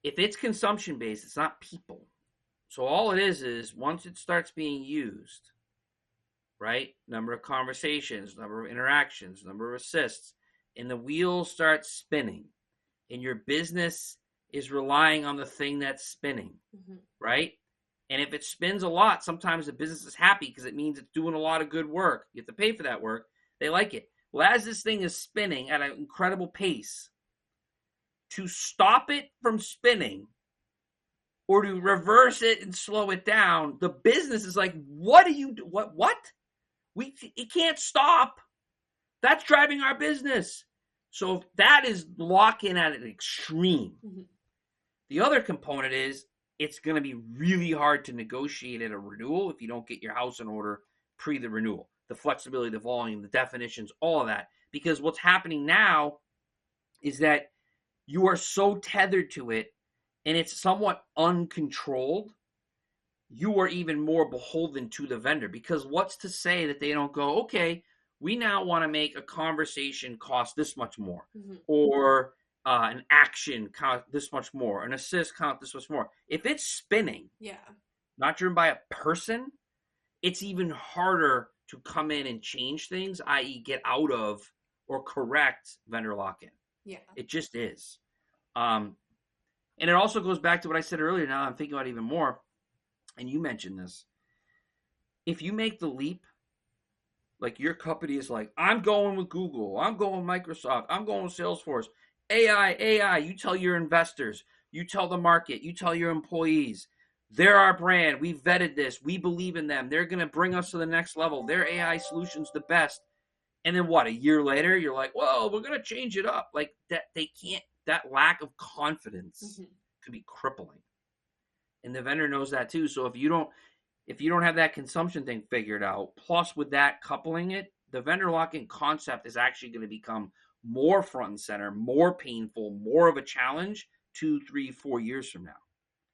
If it's consumption based, it's not people. So all it is once it starts being used, right? Number of conversations, number of interactions, number of assists, and the wheels start spinning, and your business is relying on the thing that's spinning, right? And if it spins a lot, sometimes the business is happy because it means it's doing a lot of good work. You have to pay for that work. They like it. Well, as this thing is spinning at an incredible pace, to stop it from spinning or to reverse it and slow it down, the business is like, what do you do? What? It can't stop. That's driving our business. So that is lock-in at an extreme. The other component is it's going to be really hard to negotiate at a renewal if you don't get your house in order pre the renewal. The flexibility, the volume, the definitions, all of that. Because what's happening now is that you are so tethered to it and it's somewhat uncontrolled. You are even more beholden to the vendor, because what's to say that they don't go, okay, we now want to make a conversation cost this much more, or an action count this much more, an assist count this much more. If it's spinning, not driven by a person, it's even harder to come in and change things, i.e. get out of or correct vendor lock-in. It just is. And it also goes back to what I said earlier. Now I'm thinking about it even more, and you mentioned this. If you make the leap, like your company is like, I'm going with Google, I'm going with Microsoft, I'm going with Salesforce, AI, you tell your investors, you tell the market, you tell your employees, they're our brand, we vetted this, we believe in them, they're going to bring us to the next level, their AI solution's the best. And then what, a year later, you're like, well, we're going to change it up. Like that, they can't, that lack of confidence could be crippling. And the vendor knows that too. So if you don't have that consumption thing figured out, plus with that coupling it, the vendor lock-in concept is actually going to become more front and center, more painful, more of a challenge 2, 3, 4 years from now.